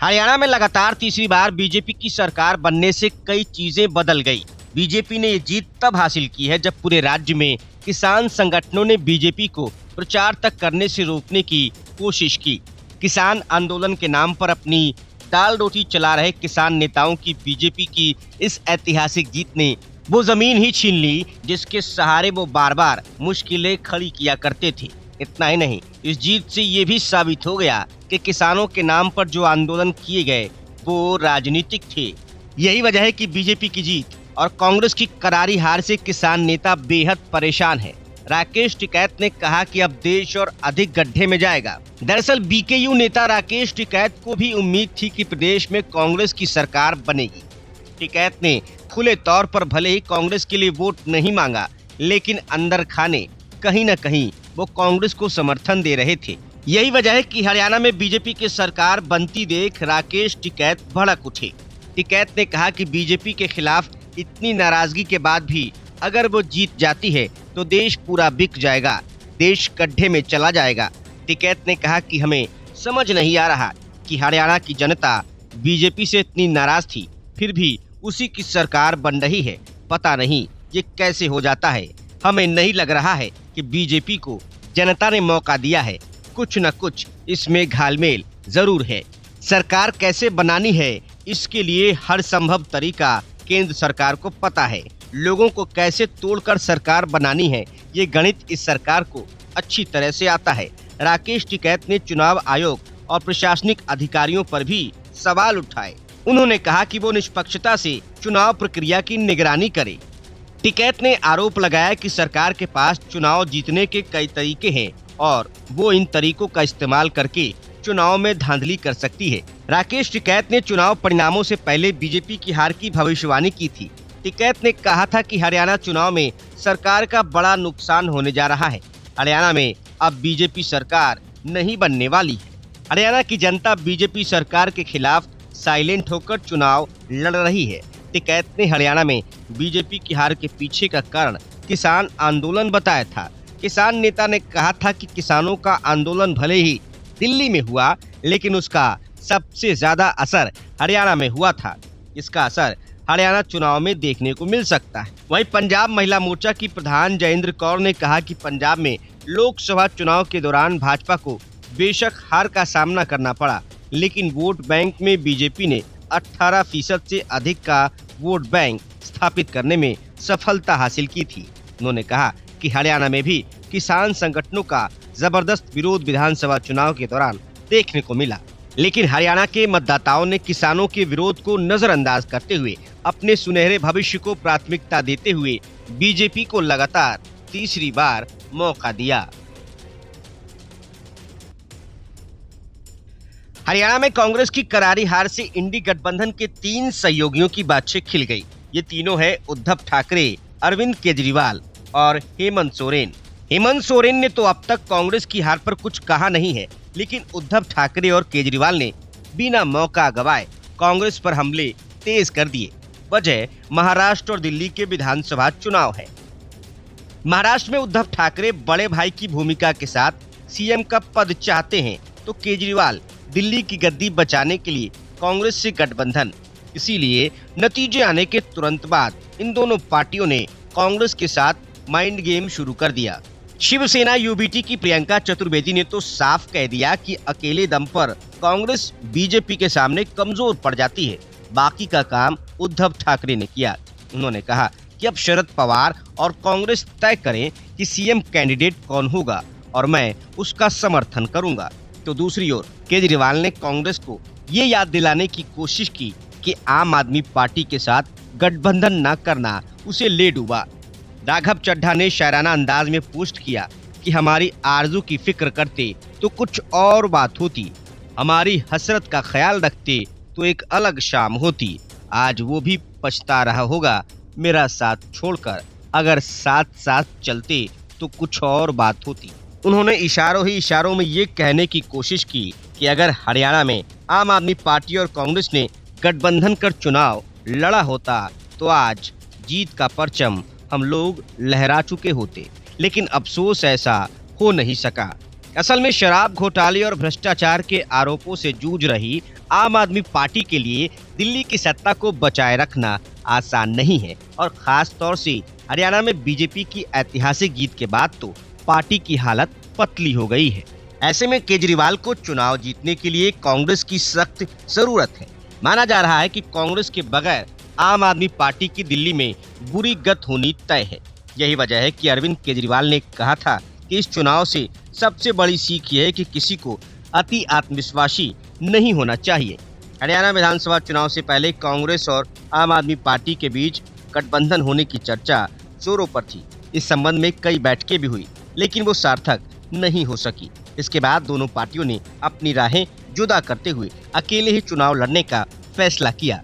हरियाणा में लगातार तीसरी बार बीजेपी की सरकार बनने से कई चीजें बदल गई। बीजेपी ने ये जीत तब हासिल की है जब पूरे राज्य में किसान संगठनों ने बीजेपी को प्रचार तक करने से रोकने की कोशिश की। किसान आंदोलन के नाम पर अपनी दाल रोटी चला रहे किसान नेताओं की बीजेपी की इस ऐतिहासिक जीत ने वो जमीन ही छीन ली जिसके सहारे वो बार बार मुश्किलें खड़ी किया करते थे। इतना ही नहीं, इस जीत से ये भी साबित हो गया कि किसानों के नाम पर जो आंदोलन किए गए वो राजनीतिक थे। यही वजह है कि बीजेपी की जीत और कांग्रेस की करारी हार से किसान नेता बेहद परेशान है। राकेश टिकैत ने कहा कि अब देश और अधिक गड्ढे में जाएगा। दरअसल बीकेयू नेता राकेश टिकैत को भी उम्मीद थी कि प्रदेश में कांग्रेस की सरकार बनेगी। टिकैत ने खुले तौर पर भले ही कांग्रेस के लिए वोट नहीं मांगा, लेकिन अंदर खाने कहीं न कहीं वो कांग्रेस को समर्थन दे रहे थे। यही वजह है कि हरियाणा में बीजेपी की सरकार बनती देख राकेश टिकैत भड़क उठे। टिकैत ने कहा कि बीजेपी के खिलाफ इतनी नाराजगी के बाद भी अगर वो जीत जाती है तो देश पूरा बिक जाएगा, देश गड्ढे में चला जाएगा। टिकैत ने कहा कि हमें समझ नहीं आ रहा कि हरियाणा की जनता बीजेपी से इतनी नाराज थी, फिर भी उसी की सरकार बन रही है। पता नहीं ये कैसे हो जाता है। हमें नहीं लग रहा है कि बीजेपी को जनता ने मौका दिया है। कुछ न कुछ इसमें घालमेल जरूर है। सरकार कैसे बनानी है इसके लिए हर संभव तरीका केंद्र सरकार को पता है। लोगों को कैसे तोड़कर सरकार बनानी है ये गणित इस सरकार को अच्छी तरह से आता है। राकेश टिकैत ने चुनाव आयोग और प्रशासनिक अधिकारियों पर भी सवाल उठाए। उन्होंने कहा कि वो निष्पक्षता से चुनाव प्रक्रिया की निगरानी करे। टिकैत ने आरोप लगाया कि सरकार के पास चुनाव जीतने के कई तरीके हैं और वो इन तरीकों का इस्तेमाल करके चुनाव में धांधली कर सकती है। राकेश टिकैत ने चुनाव परिणामों से पहले बीजेपी की हार की भविष्यवाणी की थी। टिकैत ने कहा था कि हरियाणा चुनाव में सरकार का बड़ा नुकसान होने जा रहा है। हरियाणा में अब बीजेपी सरकार नहीं बनने वाली है। हरियाणा की जनता बीजेपी सरकार के खिलाफ साइलेंट होकर चुनाव लड़ रही है। टिकैत ने हरियाणा में बीजेपी की हार के पीछे का कारण किसान आंदोलन बताया था। किसान नेता ने कहा था कि किसानों का आंदोलन भले ही दिल्ली में हुआ, लेकिन उसका सबसे ज्यादा असर हरियाणा में हुआ था। इसका असर हरियाणा चुनाव में देखने को मिल सकता है। वहीं पंजाब महिला मोर्चा की प्रधान जयेंद्र कौर ने कहा कि पंजाब में लोकसभा चुनाव के दौरान भाजपा को बेशक हार का सामना करना पड़ा, लेकिन वोट बैंक में बीजेपी ने 18% से अधिक का वोट बैंक स्थापित करने में सफलता हासिल की थी। उन्होंने कहा कि हरियाणा में भी किसान संगठनों का जबरदस्त विरोध विधानसभा चुनाव के दौरान देखने को मिला, लेकिन हरियाणा के मतदाताओं ने किसानों के विरोध को नजरअंदाज करते हुए अपने सुनहरे भविष्य को प्राथमिकता देते हुए बीजेपी को लगातार तीसरी बार मौका दिया। हरियाणा में कांग्रेस की करारी हार से इंडी गठबंधन के 3 सहयोगियों की बातचीत खिल गई। ये तीनों है उद्धव ठाकरे, अरविंद केजरीवाल और हेमंत सोरेन। हेमंत सोरेन ने तो अब तक कांग्रेस की हार पर कुछ कहा नहीं है, लेकिन उद्धव ठाकरे और केजरीवाल ने बिना मौका गवाए कांग्रेस पर हमले तेज कर दिए। वजह महाराष्ट्र और दिल्ली के विधानसभा चुनाव है। महाराष्ट्र में उद्धव ठाकरे बड़े भाई की भूमिका के साथ सीएम का पद चाहते हैं, तो केजरीवाल दिल्ली की गद्दी बचाने के लिए कांग्रेस से गठबंधन। इसीलिए नतीजे आने के तुरंत बाद इन दोनों पार्टियों ने कांग्रेस के साथ माइंड गेम शुरू कर दिया। शिवसेना यूबीटी की प्रियंका चतुर्वेदी ने तो साफ कह दिया कि अकेले दम पर कांग्रेस बीजेपी के सामने कमजोर पड़ जाती है। बाकी का काम उद्धव ठाकरे ने किया। उन्होंने कहा कि अब शरद पवार और कांग्रेस तय करें कि सीएम कैंडिडेट कौन होगा और मैं उसका समर्थन करूंगा। तो दूसरी ओर केजरीवाल ने कांग्रेस को ये याद दिलाने की कोशिश की कि आम आदमी पार्टी के साथ गठबंधन न करना उसे ले डूबा। राघव चड्ढा ने शायराना अंदाज में पोस्ट किया कि हमारी आरजू की फिक्र करते तो कुछ और बात होती, हमारी हसरत का ख्याल रखते तो एक अलग शाम होती। आज वो भी पछता रहा होगा मेरा साथ छोड़कर, अगर साथ साथ चलते तो कुछ और बात होती। उन्होंने इशारों ही इशारों में ये कहने की कोशिश की कि अगर हरियाणा में आम आदमी पार्टी और कांग्रेस ने गठबंधन कर चुनाव लड़ा होता तो आज जीत का परचम हम लोग लहरा चुके होते, लेकिन अफसोस ऐसा हो नहीं सका। असल में शराब घोटाले और भ्रष्टाचार के आरोपों से जूझ रही आम आदमी पार्टी के लिए दिल्ली की सत्ता को बचाए रखना आसान नहीं है और खास तौर से हरियाणा में बीजेपी की ऐतिहासिक जीत के बाद तो पार्टी की हालत पतली हो गई है। ऐसे में केजरीवाल को चुनाव जीतने के लिए कांग्रेस की सख्त जरूरत है। माना जा रहा है कि कांग्रेस के बगैर आम आदमी पार्टी की दिल्ली में बुरी गत होनी तय है। यही वजह है कि अरविंद केजरीवाल ने कहा था कि इस चुनाव से सबसे बड़ी सीख यह है कि किसी को अति आत्मविश्वासी नहीं होना चाहिए। हरियाणा विधानसभा चुनाव से पहले कांग्रेस और आम आदमी पार्टी के बीच गठबंधन होने की चर्चा जोरों पर थी। इस संबंध में कई बैठकें भी हुई, लेकिन वो सार्थक नहीं हो सकी। इसके बाद दोनों पार्टियों ने अपनी राहें जुदा करते हुए अकेले ही चुनाव लड़ने का फैसला किया,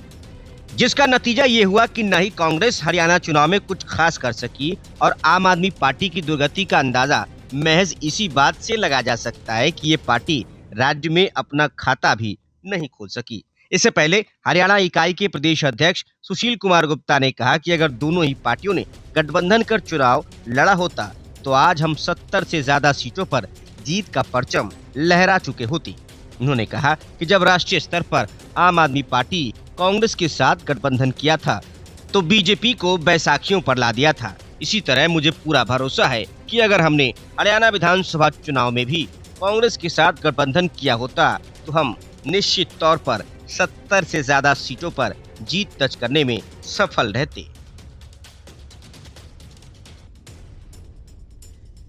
जिसका नतीजा ये हुआ कि न ही कांग्रेस हरियाणा चुनाव में कुछ खास कर सकी और आम आदमी पार्टी की दुर्गति का अंदाजा महज इसी बात से लगा जा सकता है कि ये पार्टी राज्य में अपना खाता भी नहीं खोल सकी। इससे पहले हरियाणा इकाई के प्रदेश अध्यक्ष सुशील कुमार गुप्ता ने कहा कि अगर दोनों ही पार्टियों ने गठबंधन कर चुनाव लड़ा होता तो आज हम 70 से ज्यादा सीटों पर जीत का परचम लहरा चुके होती। उन्होंने कहा कि जब राष्ट्रीय स्तर पर आम आदमी पार्टी कांग्रेस के साथ गठबंधन किया था तो बीजेपी को बैसाखियों पर ला दिया था। इसी तरह मुझे पूरा भरोसा है कि अगर हमने हरियाणा विधानसभा चुनाव में भी कांग्रेस के साथ गठबंधन किया होता तो हम निश्चित तौर पर 70 से ज्यादा सीटों पर जीत दर्ज करने में सफल रहते।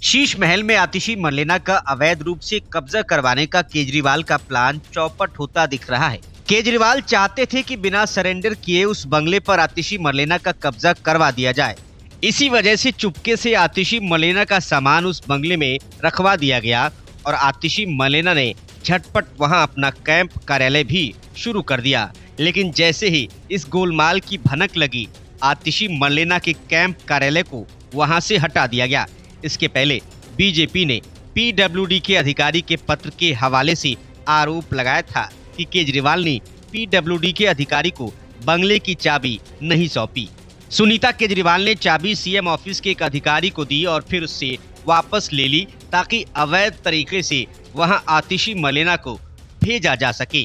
शीश महल में आतिशी मरलेना का अवैध रूप से कब्जा करवाने का केजरीवाल का प्लान चौपट होता दिख रहा है। केजरीवाल चाहते थे कि बिना सरेंडर किए उस बंगले पर आतिशी मरलेना का कब्जा करवा दिया जाए। इसी वजह से चुपके से आतिशी मरलेना का सामान उस बंगले में रखवा दिया गया और आतिशी मरलेना ने झटपट वहां अपना कैंप कार्यालय भी शुरू कर दिया। लेकिन जैसे ही इस गोलमाल की भनक लगी, आतिशी मरलेना के कैंप कार्यालय को वहां से हटा दिया गया। इसके पहले बीजेपी ने पीडब्ल्यूडी के अधिकारी के पत्र के हवाले से आरोप लगाया था कि केजरीवाल ने पीडब्ल्यूडी के अधिकारी को बंगले की चाबी नहीं सौंपी। सुनीता केजरीवाल ने चाबी सीएम ऑफिस के एक अधिकारी को दी और फिर उससे वापस ले ली ताकि अवैध तरीके से वहां आतिशी मरलेना को भेजा जा सके।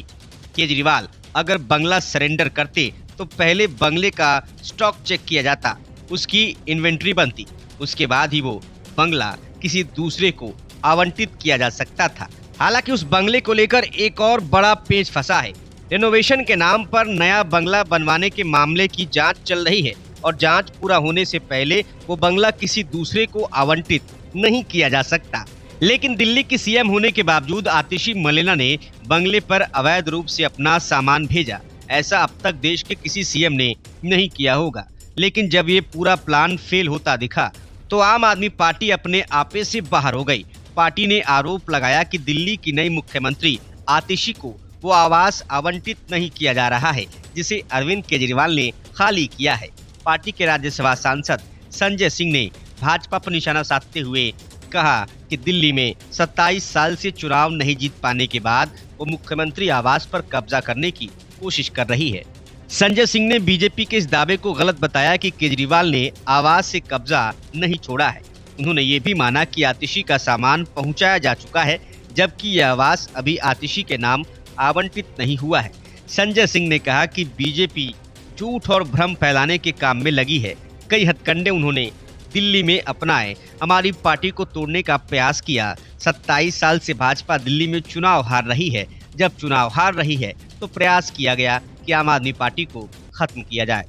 केजरीवाल अगर बंगला सरेंडर करते तो पहले बंगले का स्टॉक चेक किया जाता, उसकी इन्वेंट्री बनती, उसके बाद ही वो बंगला किसी दूसरे को आवंटित किया जा सकता था। हालांकि उस बंगले को लेकर एक और बड़ा पेच फंसा है। रिनोवेशन के नाम पर नया बंगला बनवाने के मामले की जांच चल रही है और जांच पूरा होने से पहले वो बंगला किसी दूसरे को आवंटित नहीं किया जा सकता। लेकिन दिल्ली की सीएम होने के बावजूद आतिशी मरलेना ने बंगले पर अवैध रूप से अपना सामान भेजा। ऐसा अब तक देश के किसी सीएम ने नहीं किया होगा। लेकिन जब ये पूरा प्लान फेल होता दिखा तो आम आदमी पार्टी अपने आपे से बाहर हो गई। पार्टी ने आरोप लगाया कि दिल्ली की नई मुख्यमंत्री आतिशी को वो आवास आवंटित नहीं किया जा रहा है जिसे अरविंद केजरीवाल ने खाली किया है। पार्टी के राज्यसभा सांसद संजय सिंह ने भाजपा पर निशाना साधते हुए कहा कि दिल्ली में 27 साल से चुनाव नहीं जीत पाने के बाद वो मुख्यमंत्री आवास पर कब्जा करने की कोशिश कर रही है। संजय सिंह ने बीजेपी के इस दावे को गलत बताया कि केजरीवाल ने आवास से कब्जा नहीं छोड़ा है। उन्होंने ये भी माना कि आतिशी का सामान पहुंचाया जा चुका है, जबकि यह आवास अभी आतिशी के नाम आवंटित नहीं हुआ है। संजय सिंह ने कहा कि बीजेपी झूठ और भ्रम फैलाने के काम में लगी है। कई हथकंडे उन्होंने दिल्ली में अपनाए, हमारी पार्टी को तोड़ने का प्रयास किया। 27 साल से भाजपा दिल्ली में चुनाव हार रही है। जब चुनाव हार रही है तो प्रयास किया गया कि आम आदमी पार्टी को खत्म किया जाए।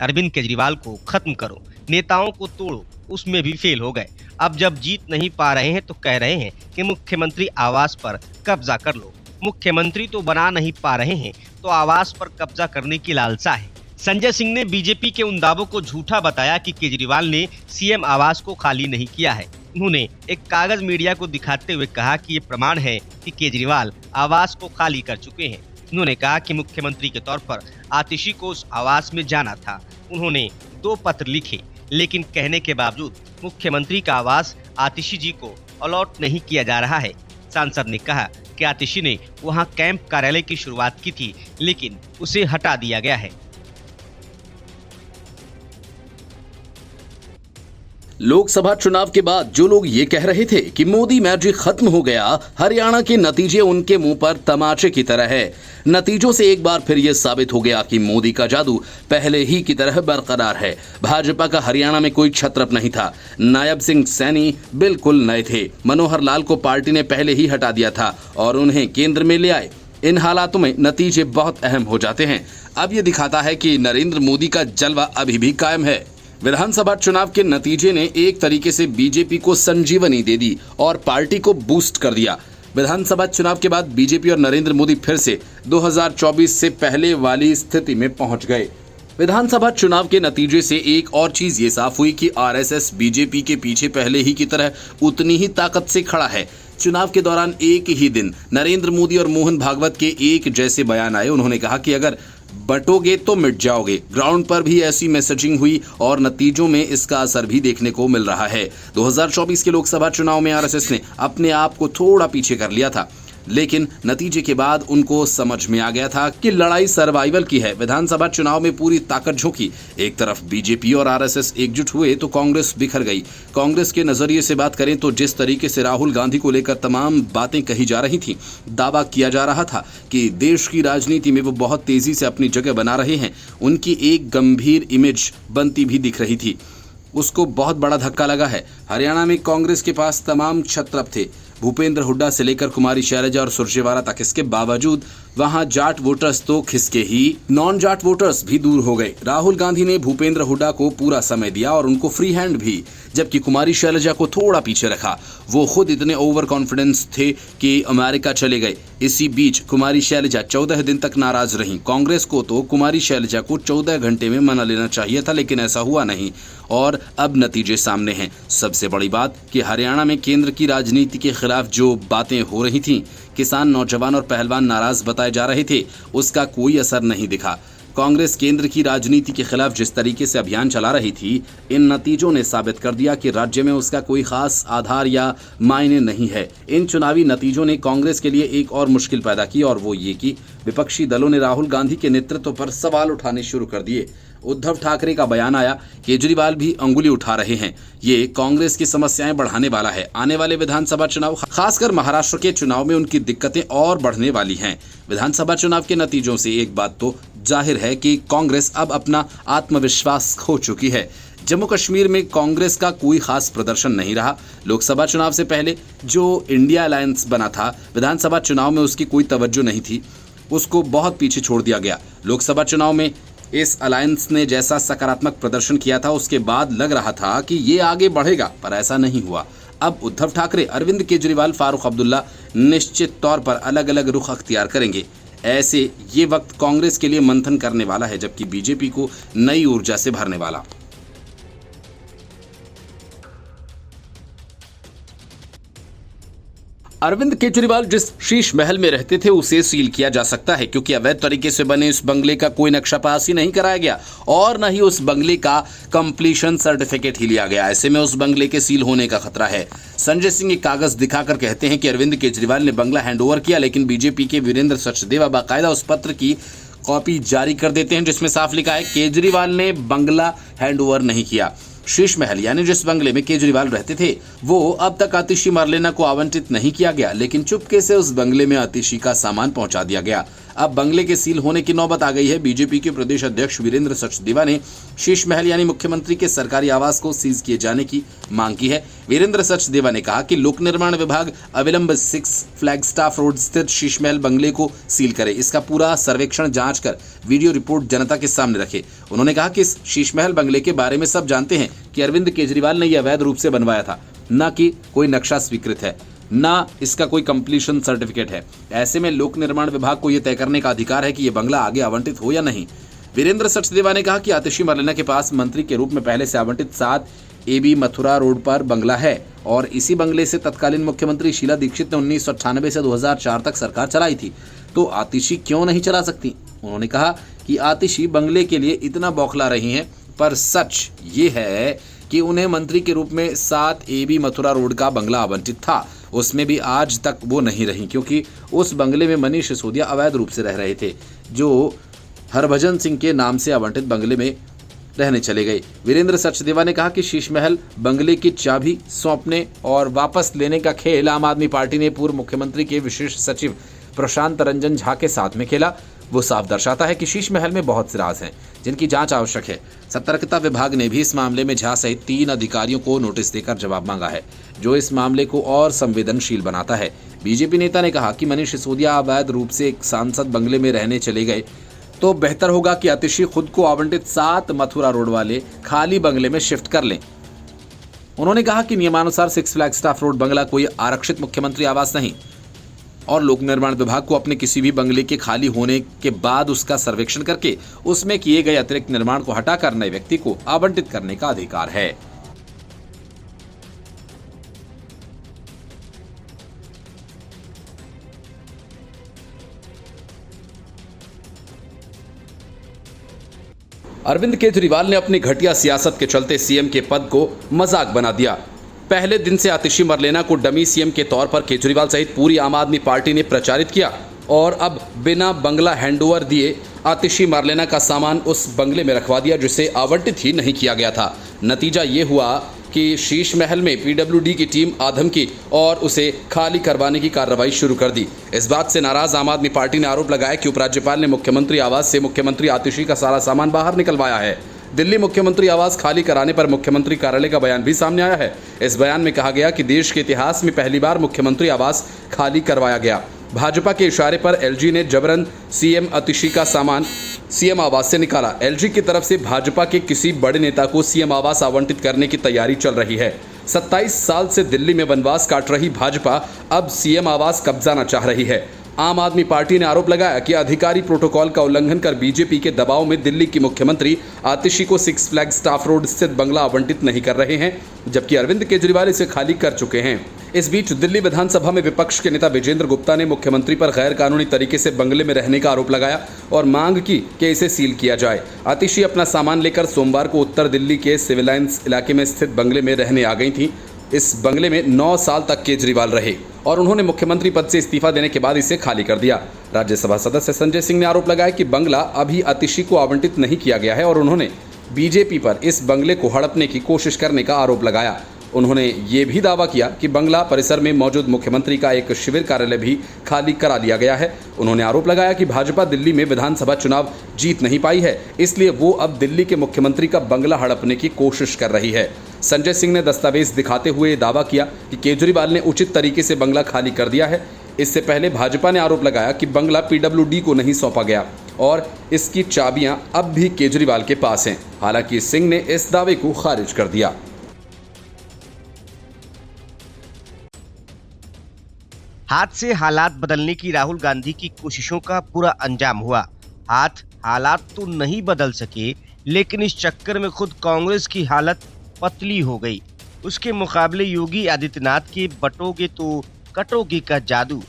अरविंद केजरीवाल को खत्म करो, नेताओं को तोड़ो, उसमें भी फेल हो गए। अब जब जीत नहीं पा रहे हैं तो कह रहे हैं कि मुख्यमंत्री आवास पर कब्जा कर लो। मुख्यमंत्री तो बना नहीं पा रहे हैं तो आवास पर कब्जा करने की लालसा है। संजय सिंह ने बीजेपी के उन दावों को झूठा बताया कि केजरीवाल ने सीएम आवास को खाली नहीं किया है। उन्होंने एक कागज मीडिया को दिखाते हुए कहा कि ये प्रमाण है कि केजरीवाल आवास को खाली कर चुके हैं। उन्होंने कहा कि मुख्यमंत्री के तौर पर आतिशी को उस आवास में जाना था। उन्होंने 2 पत्र लिखे, लेकिन कहने के बावजूद मुख्यमंत्री का आवास आतिशी जी को अलॉट नहीं किया जा रहा है। सांसद ने कहा कि आतिशी ने वहां कैंप कार्यालय की शुरुआत की थी, लेकिन उसे हटा दिया गया है। लोकसभा चुनाव के बाद जो लोग ये कह रहे थे कि मोदी मैजिक खत्म हो गया, हरियाणा के नतीजे उनके मुंह पर तमाचे की तरह है। नतीजों से एक बार फिर ये साबित हो गया कि मोदी का जादू पहले ही की तरह बरकरार है। भाजपा का हरियाणा में कोई छत्रप नहीं था। नायब सिंह सैनी बिल्कुल नए थे। मनोहर लाल को पार्टी ने पहले ही हटा दिया था और उन्हें केंद्र में ले आए। इन हालातों में नतीजे बहुत अहम हो जाते हैं। अब ये दिखाता है कि नरेंद्र मोदी का जलवा अभी भी कायम है। विधानसभा चुनाव के नतीजे ने एक तरीके से बीजेपी को संजीवनी दे दी और पार्टी को बूस्ट कर दिया। विधानसभा चुनाव के बाद बीजेपी और नरेंद्र मोदी फिर से 2024 से पहले वाली स्थिति में पहुंच गए। विधानसभा चुनाव के नतीजे से एक और चीज ये साफ हुई कि आरएसएस बीजेपी के पीछे पहले ही की तरह उतनी ही ताकत से खड़ा है। चुनाव के दौरान एक ही दिन नरेंद्र मोदी और मोहन भागवत के एक जैसे बयान आए। उन्होंने कहा कि अगर बटोगे तो मिट जाओगे। ग्राउंड पर भी ऐसी मैसेजिंग हुई और नतीजों में इसका असर भी देखने को मिल रहा है। 2024 के लोकसभा चुनाव में आरएसएस ने अपने आप को थोड़ा पीछे कर लिया था, लेकिन नतीजे के बाद उनको समझ में आ गया था कि लड़ाई सर्वाइवल की है। विधानसभा चुनाव में पूरी ताकत झोंकी। एक तरफ बीजेपी और आरएसएस एकजुट हुए तो कांग्रेस बिखर गई। कांग्रेस के नजरिए से बात करें तो जिस तरीके से राहुल गांधी को लेकर तमाम बातें कही जा रही थी, दावा किया जा रहा था कि देश की राजनीति में वो बहुत तेजी से अपनी जगह बना रहे हैं, उनकी एक गंभीर इमेज बनती भी दिख रही थी। उसको बहुत बड़ा धक्का लगा है। हरियाणा में कांग्रेस के पास तमाम छत्रप थे, भूपेंद्र हुड्डा से लेकर कुमारी शैलजा और सुरजेवाला तक। इसके बावजूद वहां जाट वोटर्स तो खिसके ही, नॉन जाट वोटर्स भी दूर हो गए। राहुल गांधी ने भूपेंद्र हुड्डा को पूरा समय दिया और उनको फ्री हैंड भी, जबकि कुमारी शैलजा को थोड़ा पीछे रखा। वो खुद इतने ओवर कॉन्फिडेंस थे कि अमेरिका चले गए। इसी बीच कुमारी शैलजा 14 दिन तक नाराज रहीं। कांग्रेस को तो कुमारी शैलजा को 14 घंटे में मना लेना चाहिए था, लेकिन ऐसा हुआ नहीं और अब नतीजे सामने हैं। सबसे बड़ी बात कि हरियाणा में केंद्र की राजनीति के खिलाफ जो बातें हो रही थीं, किसान, नौजवान और पहलवान नाराज बताए जा रहे थे, उसका कोई असर नहीं दिखा। कांग्रेस केंद्र की राजनीति के खिलाफ जिस तरीके से अभियान चला रही थी, इन नतीजों ने साबित कर दिया कि राज्य में उसका कोई खास आधार या मायने नहीं है। इन चुनावी नतीजों ने कांग्रेस के लिए एक और मुश्किल पैदा की और वो ये कि विपक्षी दलों ने राहुल गांधी के नेतृत्व पर सवाल उठाने शुरू कर दिए। उद्धव ठाकरे का बयान आया, केजरीवाल भी अंगुली उठा रहे हैं। ये कांग्रेस की समस्याएं बढ़ाने वाला है। आने वाले विधानसभा चुनाव, खासकर महाराष्ट्र के चुनाव में उनकी दिक्कतें और बढ़ने वाली हैं। विधानसभा चुनाव के नतीजों से एक बात तो जाहिर है कि कांग्रेस अब अपना आत्मविश्वास खो चुकी है। जम्मू कश्मीर में कांग्रेस का कोई खास प्रदर्शन नहीं रहा। लोकसभा चुनाव से पहले जो इंडिया अलायंस बना था, विधानसभा चुनाव में उसकी कोई तवज्जो नहीं थी, उसको बहुत पीछे छोड़ दिया गया। लोकसभा चुनाव में इस अलायंस ने जैसा सकारात्मक प्रदर्शन किया था, उसके बाद लग रहा था कि ये आगे बढ़ेगा, पर ऐसा नहीं हुआ। अब उद्धव ठाकरे, अरविंद केजरीवाल, फारूक अब्दुल्ला निश्चित तौर पर अलग अलग रुख अख्तियार करेंगे। ऐसे ये वक्त कांग्रेस के लिए मंथन करने वाला है, जबकि बीजेपी को नई ऊर्जा से भरने वाला। अरविंद केजरीवाल जिस शीश महल में रहते थे उसे सील किया जा सकता है, क्योंकि अवैध तरीके से बने इस बंगले का कोई नक्शा पास ही नहीं कराया गया और न ही उस बंगले का कंप्लीशन सर्टिफिकेट ही लिया गया। ऐसे में उस बंगले के सील होने का खतरा है। संजय सिंह एक कागज दिखाकर कहते हैं कि अरविंद केजरीवाल ने बंगला हैंडओवर किया, लेकिन बीजेपी के वीरेंद्र सचदेवा बाकायदा उस पत्र की कॉपी जारी कर देते हैं जिसमें साफ लिखा है केजरीवाल ने बंगला हैंडओवर नहीं किया। शीश महल यानी जिस बंगले में केजरीवाल रहते थे, वो अब तक आतिशी मरलेना को आवंटित नहीं किया गया, लेकिन चुपके से उस बंगले में आतिशी का सामान पहुंचा दिया गया। अब बंगले के सील होने की नौबत आ गई है। बीजेपी के प्रदेश अध्यक्ष वीरेंद्र सचदेवा ने शीश महल यानी मुख्यमंत्री के सरकारी आवास को सीज किए जाने की मांग की है। वीरेंद्र सचदेवा ने कहा कि लोक निर्माण विभाग अविलंब 6 फ्लैगस्टाफ रोड स्थित शीश महल बंगले को सील करे, इसका पूरा सर्वेक्षण जांच कर वीडियो रिपोर्ट जनता के सामने रखे। उन्होंने कहा कि इस शीश महल बंगले के बारे में सब जानते हैं कि अरविंद केजरीवाल ने यह अवैध रूप से बनवाया था, न कि कोई नक्शा स्वीकृत है, ना इसका कोई कंप्लीशन सर्टिफिकेट है। ऐसे में लोक निर्माण विभाग को यह तय करने का अधिकार है कि यह बंगला आगे आवंटित हो या नहीं। वीरेंद्र सचदेवा ने कहा कि आतिशी मरलेना के पास मंत्री के रूप में पहले से आवंटित 7 AB मथुरा रोड पर बंगला है और इसी बंगले से तत्कालीन मुख्यमंत्री शीला दीक्षित ने 1998 से 2004 तक सरकार चलाई थी, तो आतिशी क्यों नहीं चला सकती। उन्होंने कहा कि आतिशी बंगले के लिए इतना बौखला रही हैं, पर सच ये है कि उन्हें मंत्री के रूप में 7 AB मथुरा रोड का बंगला आवंटित था, उसमें भी आज तक वो नहीं रही, क्योंकि उस बंगले में मनीष सिसोदिया अवैध रूप से रह रहे थे। जो हरभजन सिंह के नाम से आवंटित बंगले में रहने चले गए। वीरेंद्र सचदेवा ने कहा कि शीश महल बंगले की चाबी सौंपने और वापस लेने का खेल आम आदमी पार्टी ने पूर्व मुख्यमंत्री के विशेष सचिव प्रशांत रंजन झा के साथ में खेला। वो साफ दर्शाता है कि शीश महल में बहुत से राज हैं जिनकी जांच आवश्यक है। सतर्कता विभाग ने भी इस मामले में झा सहित 3 अधिकारियों को नोटिस देकर जवाब मांगा है, जो इस मामले को और संवेदनशील बनाता है। बीजेपी नेता ने कहा कि मनीष सिसोदिया अवैध रूप से एक सांसद बंगले में रहने चले गए तो बेहतर होगा कि आतिशी खुद को आवंटित 7 मथुरा रोड वाले खाली बंगले में शिफ्ट कर लें। उन्होंने कहा कि नियमानुसार 6 फ्लैगस्टाफ रोड बंगला कोई आरक्षित मुख्यमंत्री आवास नहीं और लोक निर्माण विभाग को अपने किसी भी बंगले के खाली होने के बाद उसका सर्वेक्षण करके उसमें किए गए अतिरिक्त निर्माण को हटाकर नए व्यक्ति को आवंटित करने का अधिकार है। अरविंद केजरीवाल ने अपनी घटिया सियासत के चलते सीएम के पद को मजाक बना दिया। पहले दिन से आतिशी मरलेना को डमी सीएम के तौर पर केजरीवाल सहित पूरी आम आदमी पार्टी ने प्रचारित किया और अब बिना बंगला हैंडओवर दिए आतिशी मरलेना का सामान उस बंगले में रखवा दिया जिसे आवंटित ही नहीं किया गया था। नतीजा ये हुआ कि शीश महल में पीडब्ल्यूडी की टीम आधम की और उसे खाली करवाने की कार्रवाई शुरू कर दी। इस बात से नाराज आम आदमी पार्टी ने आरोप लगाया कि उपराज्यपाल ने मुख्यमंत्री आवास से मुख्यमंत्री आतिशी का सारा सामान बाहर निकलवाया है। दिल्ली मुख्यमंत्री आवास खाली कराने पर मुख्यमंत्री कार्यालय का बयान भी सामने आया है। इस बयान में कहा गया कि देश के इतिहास में पहली बार मुख्यमंत्री आवास खाली करवाया गया। भाजपा के इशारे पर एलजी ने जबरन सीएम आतिशी का सामान सीएम आवास से निकाला। एलजी की तरफ से भाजपा के किसी बड़े नेता को सीएम आवास आवंटित करने की तैयारी चल रही है। 27 साल से दिल्ली में वनवास काट रही भाजपा अब सीएम आवास कब्जाना चाह रही है। आम आदमी पार्टी ने आरोप लगाया कि अधिकारी प्रोटोकॉल का उल्लंघन कर बीजेपी के दबाव में दिल्ली की मुख्यमंत्री आतिशी को 6 फ्लैगस्टाफ रोड स्थित बंगला आवंटित नहीं कर रहे हैं, जबकि अरविंद केजरीवाल इसे खाली कर चुके हैं। इस बीच दिल्ली विधानसभा में विपक्ष के नेता विजेंद्र गुप्ता ने मुख्यमंत्री पर गैर कानूनी तरीके से बंगले में रहने का आरोप लगाया और मांग की कि इसे सील किया जाए। आतिशी अपना सामान लेकर सोमवार को उत्तर दिल्ली के सिविल लाइंस इलाके में स्थित बंगले में रहने आ गई थी। इस बंगले में 9 साल तक केजरीवाल रहे और उन्होंने मुख्यमंत्री पद से इस्तीफा देने के बाद इसे खाली कर दिया। राज्यसभा सदस्य संजय सिंह ने आरोप लगाया कि बंगला अभी आतिशी को आवंटित नहीं किया गया है और उन्होंने बीजेपी पर इस बंगले को हड़पने की कोशिश करने का आरोप लगाया। उन्होंने ये भी दावा किया कि बंगला परिसर में मौजूद मुख्यमंत्री का एक शिविर कार्यालय भी खाली करा लिया गया है। उन्होंने आरोप लगाया कि भाजपा दिल्ली में विधानसभा चुनाव जीत नहीं पाई है, इसलिए वो अब दिल्ली के मुख्यमंत्री का बंगला हड़पने की कोशिश कर रही है। संजय सिंह ने दस्तावेज दिखाते हुए दावा किया कि केजरीवाल ने उचित तरीके से बंगला खाली कर दिया है। इससे पहले भाजपा ने आरोप लगाया कि बंगला पीडब्ल्यूडी को नहीं सौंपा गया और इसकी चाबियां अब भी केजरीवाल के पास हैं। हालांकि सिंह ने इस दावे को खारिज कर दिया। हाथ से हालात बदलने की राहुल गांधी की कोशिशों का बुरा अंजाम हुआ। हालात तो नहीं बदल सके, लेकिन इस चक्कर में खुद कांग्रेस की हालत पतली हो गई। उसके मुकाबले योगी आदित्यनाथ के बटोगे तो कटोगे का जादू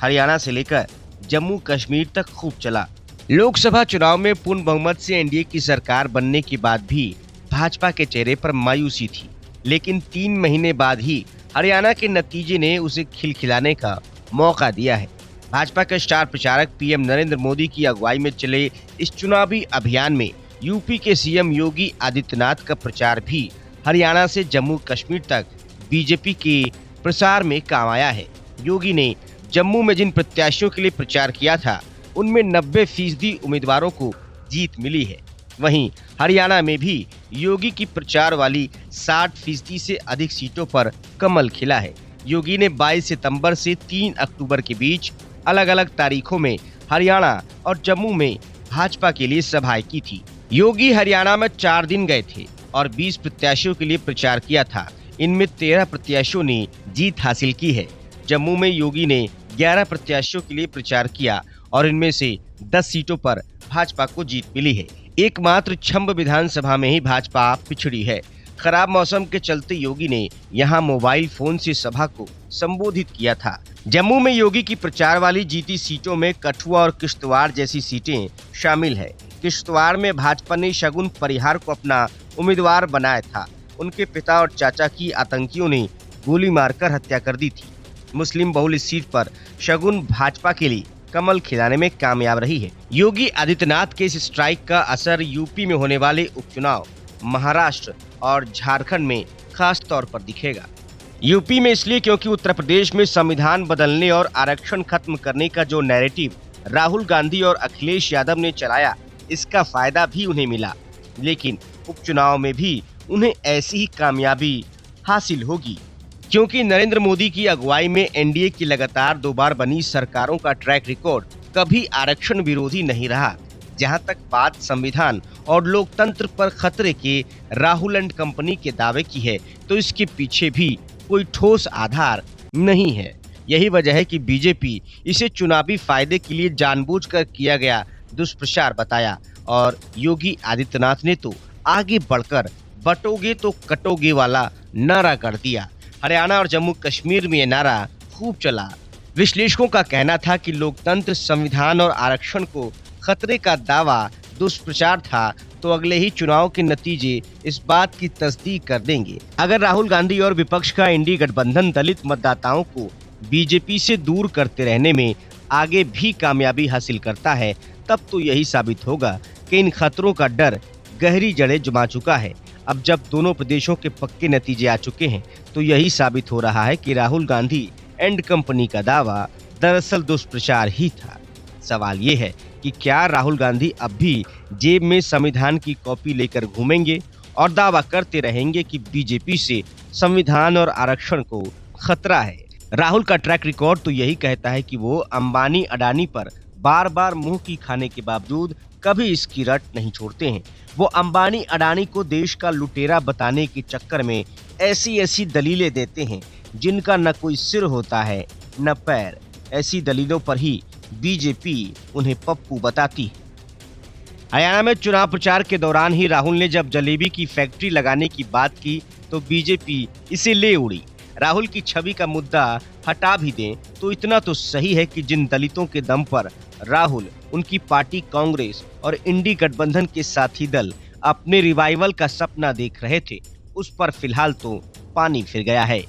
हरियाणा से लेकर जम्मू कश्मीर तक खूब चला। लोकसभा चुनाव में पूर्ण बहुमत से एनडीए की सरकार बनने के बाद भी भाजपा के चेहरे पर मायूसी थी, लेकिन 3 महीने बाद ही हरियाणा के नतीजे ने उसे खिलखिलाने का मौका दिया है। भाजपा के स्टार प्रचारक पीएम नरेंद्र मोदी की अगुवाई में चले इस चुनावी अभियान में यूपी के सीएम योगी आदित्यनाथ का प्रचार भी हरियाणा से जम्मू कश्मीर तक बीजेपी के प्रसार में काम आया है। योगी ने जम्मू में जिन प्रत्याशियों के लिए प्रचार किया था, उनमें 90% उम्मीदवारों को जीत मिली है। वहीं हरियाणा में भी योगी की प्रचार वाली 60% से अधिक सीटों पर कमल खिला है। योगी ने 22 सितंबर से 3 अक्टूबर के बीच अलग अलग तारीखों में हरियाणा और जम्मू में भाजपा के लिए सभाएं की थी। योगी हरियाणा में 4 दिन गए थे और 20 प्रत्याशियों के लिए प्रचार किया था। इनमें 13 प्रत्याशियों ने जीत हासिल की है। जम्मू में योगी ने 11 प्रत्याशियों के लिए प्रचार किया और इनमें से 10 सीटों पर भाजपा को जीत मिली है। एकमात्र छंब विधानसभा में ही भाजपा पिछड़ी है। खराब मौसम के चलते योगी ने यहां मोबाइल फोन से सभा को संबोधित किया था। जम्मू में योगी की प्रचार वाली जीती सीटों में कठुआ और किश्तवाड़ जैसी सीटें शामिल है। किश्तवाड़ में भाजपा ने शगुन परिहार को अपना उम्मीदवार बनाया था। उनके पिता और चाचा की आतंकियों ने गोली मारकर हत्या कर दी थी। मुस्लिम बहुल इस सीट पर शगुन भाजपा के लिए कमल खिलाने में कामयाब रही है। योगी आदित्यनाथ के इस स्ट्राइक का असर यूपी में होने वाले उपचुनाव, महाराष्ट्र और झारखंड में खास तौर पर दिखेगा। यूपी में इसलिए क्योंकि उत्तर प्रदेश में संविधान बदलने और आरक्षण खत्म करने का जो नैरेटिव राहुल गांधी और अखिलेश यादव ने चलाया, इसका फायदा भी उन्हें मिला। लेकिन उपचुनाव में भी उन्हें ऐसी ही कामयाबी हासिल होगी, क्योंकि नरेंद्र मोदी की अगुवाई में एनडीए की लगातार 2 बार बनी सरकारों का ट्रैक रिकॉर्ड कभी आरक्षण विरोधी नहीं रहा। जहां तक बात संविधान और लोकतंत्र पर खतरे के राहुल एंड कंपनी के दावे की है, तो इसके पीछे भी कोई ठोस आधार नहीं है। यही वजह है कि बीजेपी इसे चुनावी फायदे के लिए जानबूझकर किया गया दुष्प्रचार बताया और योगी आदित्यनाथ ने तो आगे बढ़कर बटोगे तो कटोगे वाला नारा कर दिया। हरियाणा और जम्मू कश्मीर में ये नारा खूब चला। विश्लेषकों का कहना था कि लोकतंत्र, संविधान और आरक्षण को खतरे का दावा दुष्प्रचार था, तो अगले ही चुनाव के नतीजे इस बात की तस्दीक कर देंगे। अगर राहुल गांधी और विपक्ष का इंडी गठबंधन दलित मतदाताओं को बीजेपी से दूर करते रहने में आगे भी कामयाबी हासिल करता है, तब तो यही साबित होगा कि इन खतरों का डर गहरी जड़ें जमा चुका है। अब जब दोनों प्रदेशों के पक्के नतीजे आ चुके हैं, तो यही साबित हो रहा है कि राहुल गांधी एंड कंपनी का दावा दरअसल दुष्प्रचार ही था। सवाल ये है कि क्या राहुल गांधी अब भी जेब में संविधान की कॉपी लेकर घूमेंगे और दावा करते रहेंगे कि बीजेपी से संविधान और आरक्षण को खतरा है। राहुल का ट्रैक रिकॉर्ड तो यही कहता है कि वो अंबानी अडानी पर बार बार मुंह की खाने के बावजूद कभी इसकी रट नहीं छोड़ते हैं। वो अंबानी अडानी को देश का लुटेरा बताने के चक्कर में ऐसी ऐसी दलीलें देते हैं जिनका न कोई सिर होता है न पैर। ऐसी दलीलों पर ही बीजेपी उन्हें पप्पू बताती है। हरियाणा में चुनाव प्रचार के दौरान ही राहुल ने जब जलेबी की फैक्ट्री लगाने की बात की, तो बीजेपी इसे ले उड़ी। राहुल की छवि का मुद्दा हटा भी दें तो इतना तो सही है कि जिन दलितों के दम पर राहुल, उनकी पार्टी कांग्रेस और इंडी गठबंधन के साथी दल अपने रिवाइवल का सपना देख रहे थे, उस पर फिलहाल तो पानी फिर गया है।